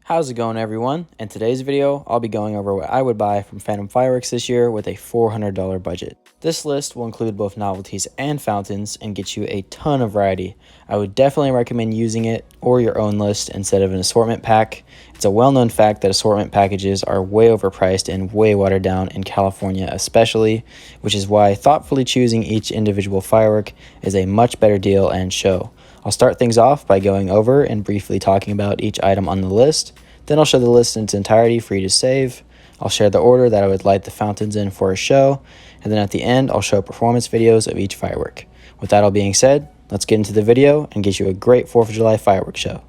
How's it going, everyone? In today's video, I'll be going over what I would buy from Phantom Fireworks this year with a $400 budget. This list will include both novelties and fountains and get you a ton of variety. I would definitely recommend using it or your own list instead of an assortment pack. It's a well-known fact that assortment packages are way overpriced and way watered down in California especially, which is why thoughtfully choosing each individual firework is a much better deal and show. I'll start things off by going over and briefly talking about each item on the list. Then I'll show the list in its entirety for you to save. I'll share the order that I would light the fountains in for a show. And then at the end, I'll show performance videos of each firework. With that all being said, let's get into the video and get you a great 4th of July fireworks show.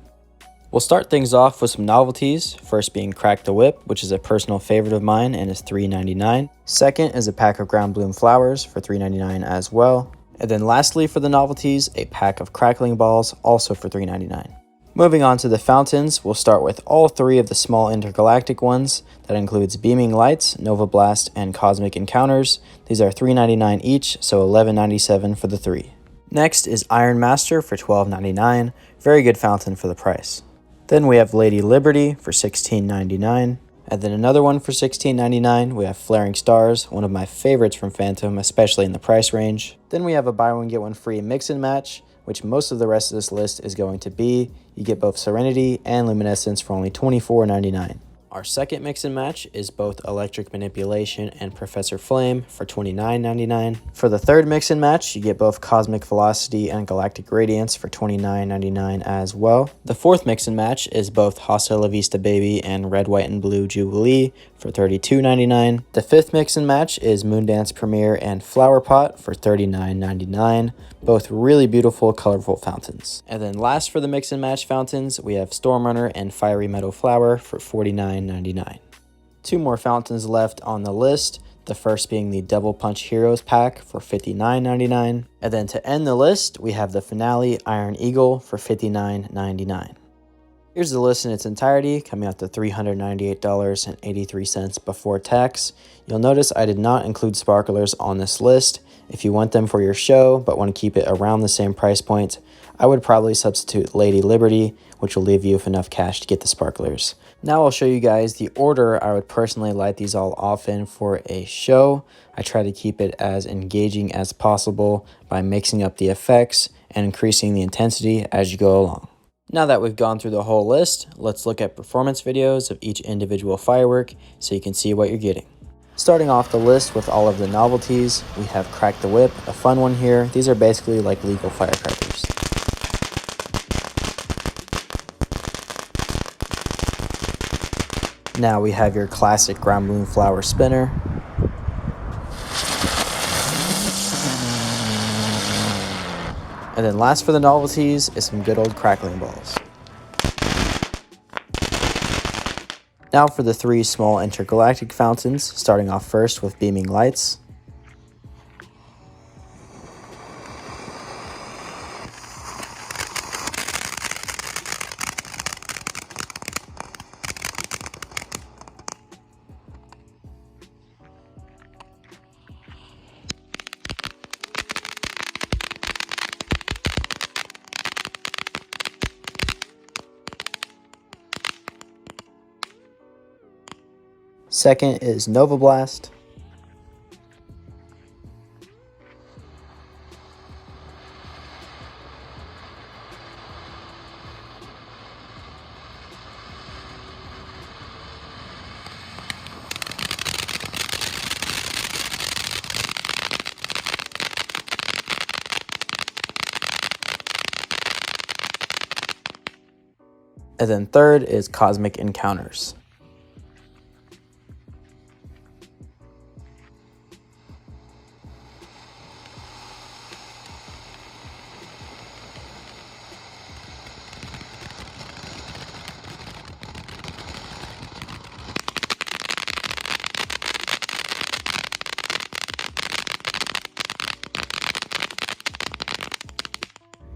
We'll start things off with some novelties, first being Crack the Whip, which is a personal favorite of mine and is $3.99. Second is a pack of ground bloom flowers for $3.99 as well. And then lastly for the novelties, a pack of Crackling Balls, also for $3.99. Moving on to the fountains, we'll start with all 3 of the small intergalactic ones. That includes Beaming Lights, Nova Blast, and Cosmic Encounters. These are $3.99 each, so $11.97 for the 3. Next is Iron Master for $12.99. Very good fountain for the price. Then we have Lady Liberty for $16.99. And then another one for $16.99, we have Flaring Stars, one of my favorites from Phantom, especially in the price range. Then we have a buy one get one free mix and match, which most of the rest of this list is going to be. You get both Serenity and Luminescence for only $24.99. Our second mix and match is both Electric Manipulation and Professor Flame for $29.99. For the third mix and match, you get both Cosmic Velocity and Galactic Radiance for $29.99 as well. The fourth mix and match is both Hasta, Vista Baby and Red, White, and Blue Jubilee for $32.99. The fifth mix and match is Moondance Premiere and Flower Pot for $39.99. Both really beautiful, colorful fountains. And then last for the mix and match fountains, we have Storm Runner and Fiery Meadow Flower for $49.99. 2 more fountains left on the list. The first being the Devil Punch Heroes pack for $59.99. And then to end the list, we have the Finale Iron Eagle for $59.99. Here's the list in its entirety, coming out to $398.83 before tax. You'll notice I did not include sparklers on this list. If you want them for your show, but want to keep it around the same price point, I would probably substitute Lady Liberty, which will leave you with enough cash to get the sparklers. Now I'll show you guys the order I would personally light these all off in for a show. I try to keep it as engaging as possible by mixing up the effects and increasing the intensity as you go along. Now that we've gone through the whole list, let's look at performance videos of each individual firework so you can see what you're getting. Starting off the list with all of the novelties, we have Crack the Whip, a fun one here. These are basically like legal firecrackers. Now we have your classic ground bloom flower spinner. And then last for the novelties is some good old Crackling Balls. Now for the 3 small intergalactic fountains, starting off first with Beaming Lights. Second is Nova Blast. And then third is Cosmic Encounters.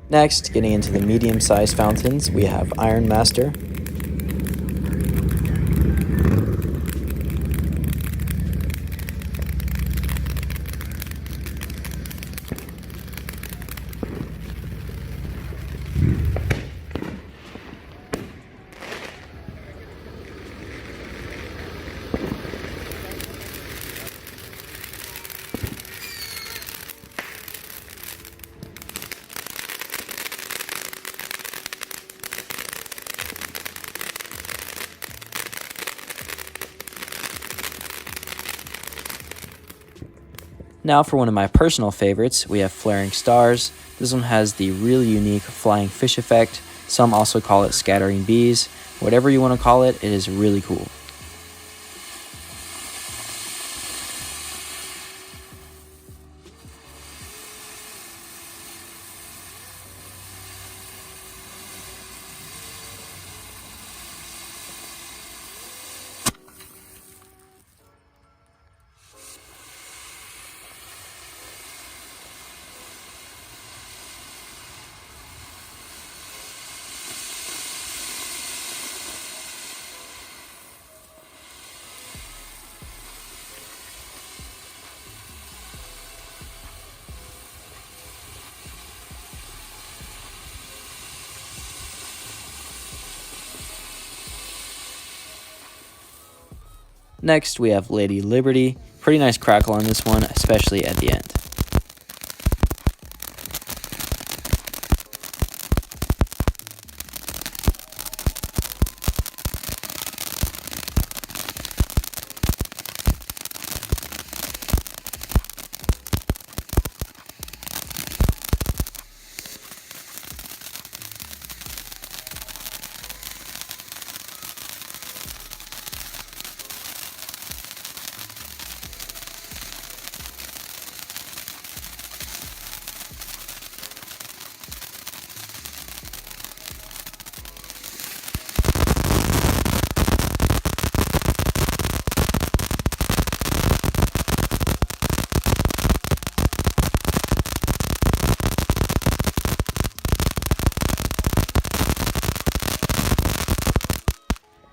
Next, getting into the medium-sized fountains, we have Iron Master. Now for one of my personal favorites, we have Flaring Stars. This one has the really unique flying fish effect. Some also call it scattering bees. Whatever you want to call it, it is really cool. Next, we have Lady Liberty. Pretty nice crackle on this one, especially at the end.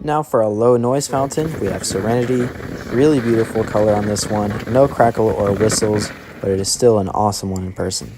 Now for a low noise fountain, we have Serenity. Really beautiful color on this one. No crackle or whistles, but it is still an awesome one in person.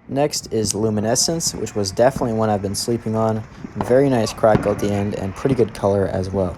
Next is Luminescence, which was definitely one I've been sleeping on. Very nice crackle at the end and pretty good color as well.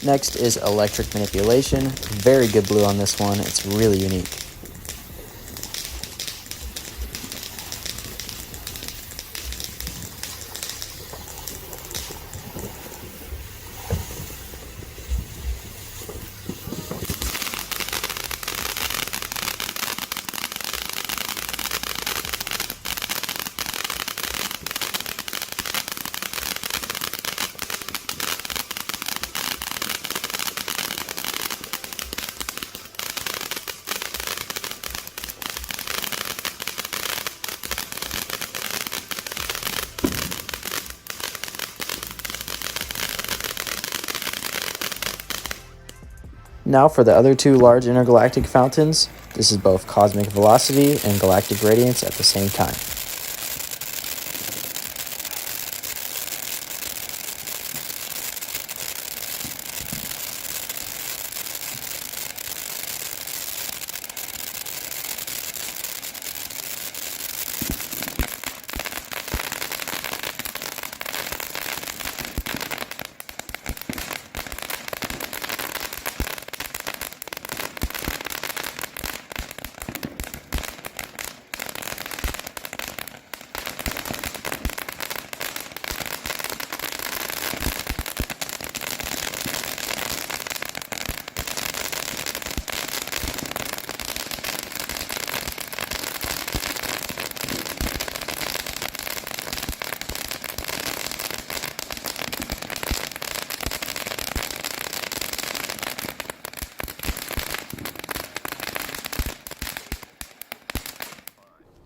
Next is Electric Manipulation. Very good blue on this one. It's really unique. Now for the other two large intergalactic fountains, this is both Cosmic Velocity and Galactic Radiance at the same time.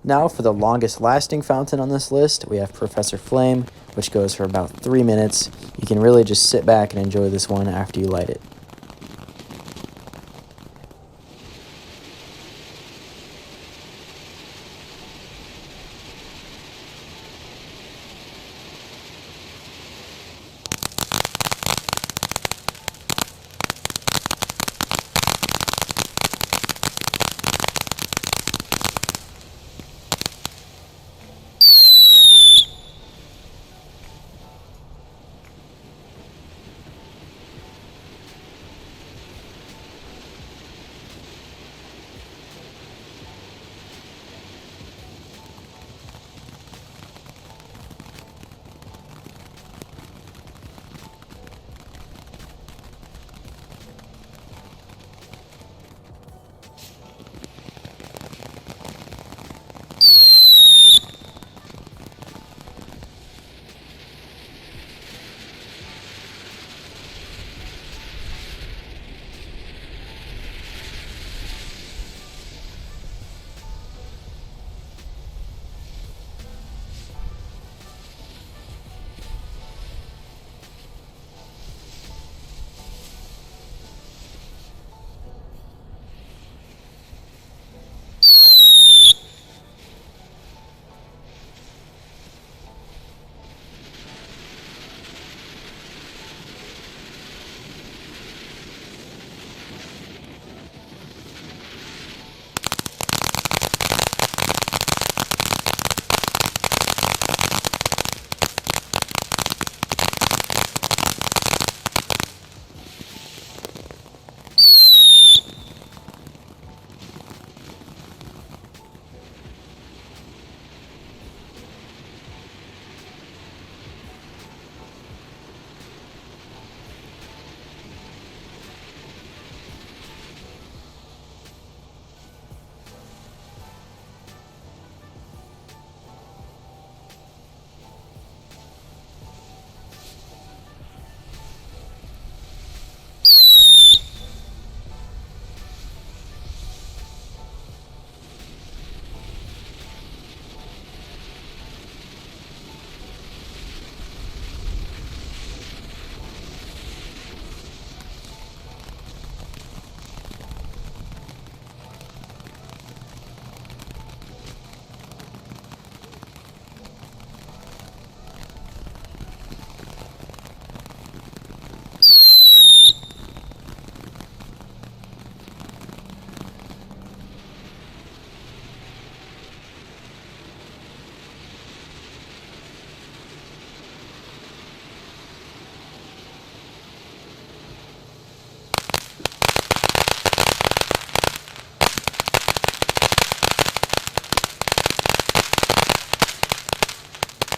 Now for the longest lasting fountain on this list, we have Professor Flame, which goes for about 3 minutes. You can really just sit back and enjoy this one after you light it.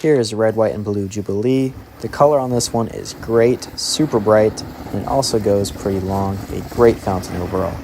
Here is red, white, and blue Jubilee. The color on this one is great, super bright, and it also goes pretty long. A great fountain overall.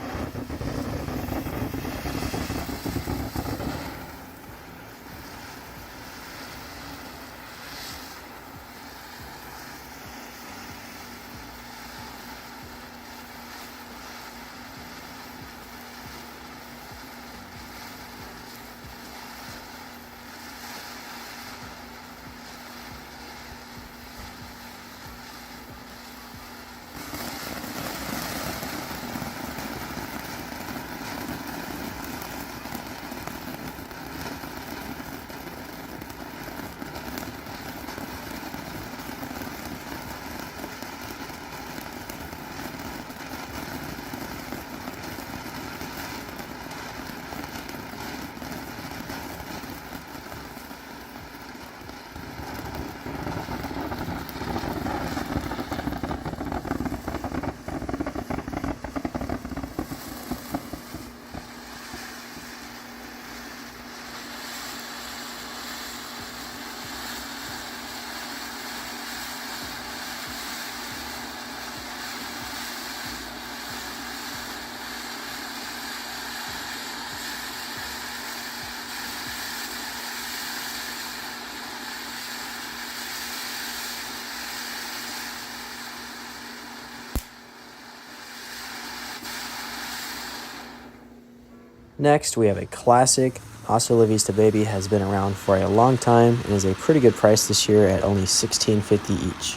Next, we have a classic. Hasta Vista Baby has been around for a long time and is a pretty good price this year at only $16.50 each.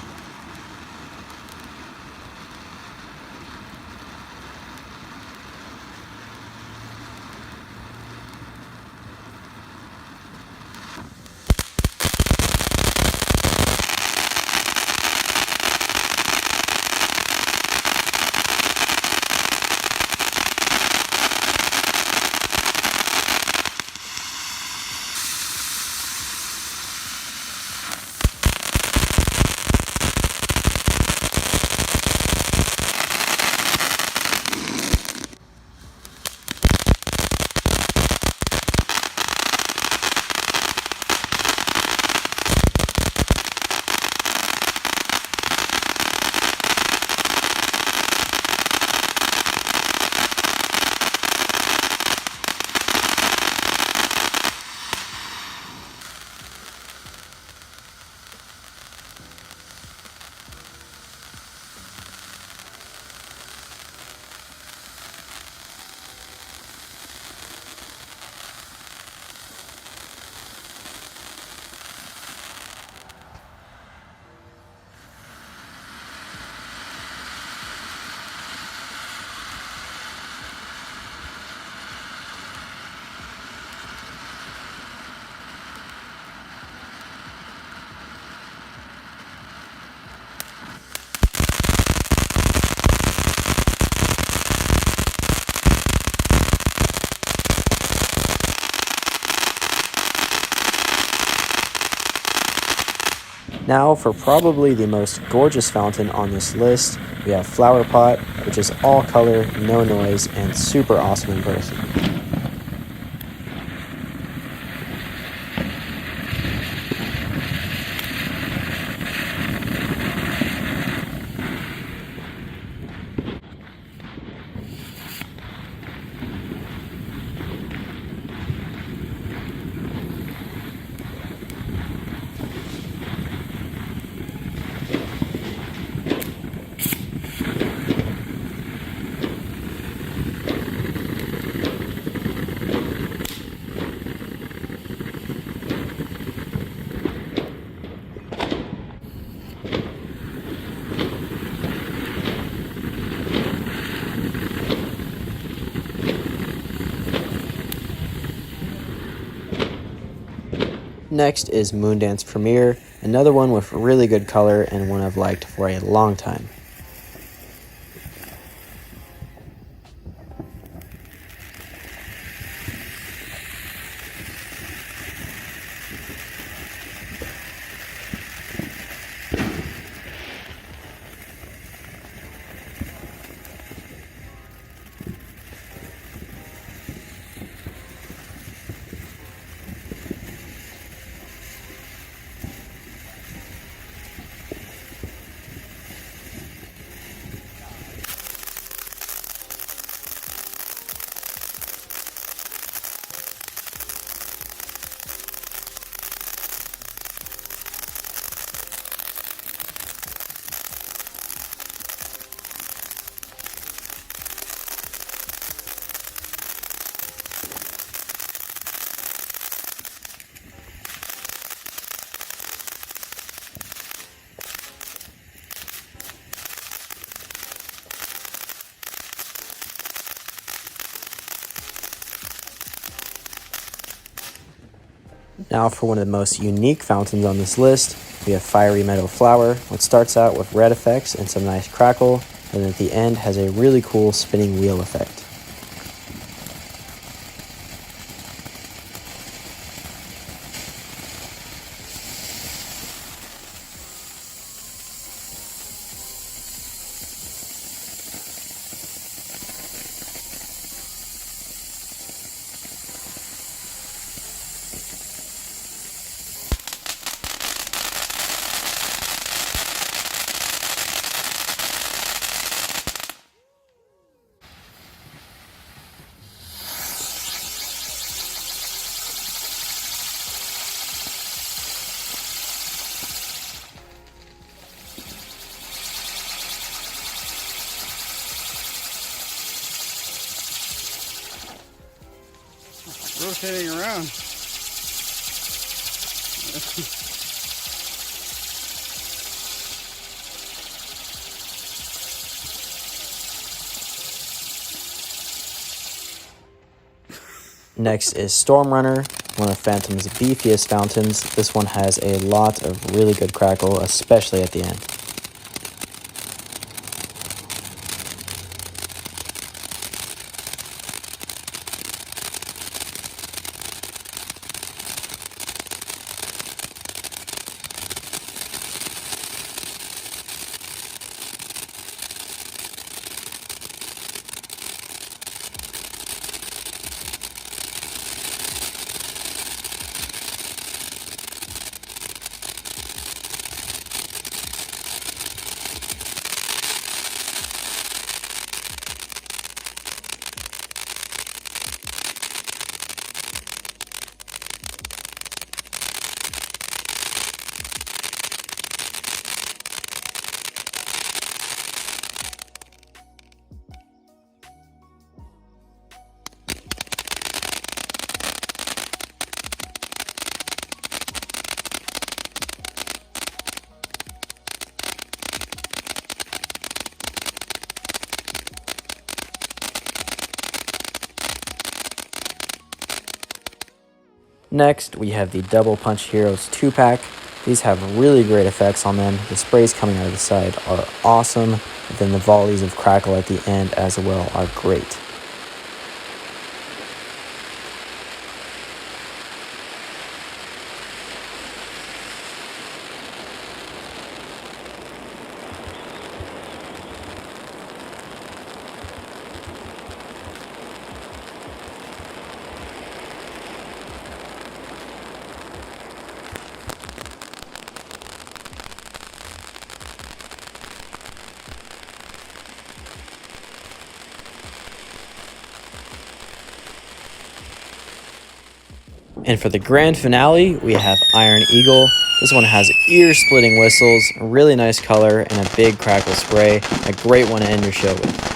Now for probably the most gorgeous fountain on this list, we have Flower Pot, which is all color, no noise, and super awesome in person. Next is Moondance Premier, another one with really good color and one I've liked for a long time. Now for one of the most unique fountains on this list, we have Fiery Meadow Flower, which starts out with red effects and some nice crackle, and then at the end has a really cool spinning wheel effect. rotating around. Next is Storm Runner, one of Phantom's beefiest fountains. This one has a lot of really good crackle, especially at the end. Next, we have the Double Punch Heroes 2-pack. These have really great effects on them. The sprays coming out of the side are awesome, and then the volleys of crackle at the end as well are great. And for the grand finale, we have Iron Eagle. This one has ear-splitting whistles, a really nice color, and a big crackle spray. A great one to end your show with.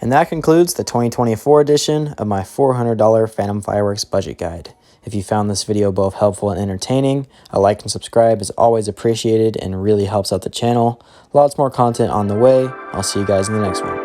And that concludes the 2024 edition of my $400 Phantom Fireworks budget guide. If you found this video both helpful and entertaining, a like and subscribe is always appreciated and really helps out the channel. Lots more content on the way. I'll see you guys in the next one.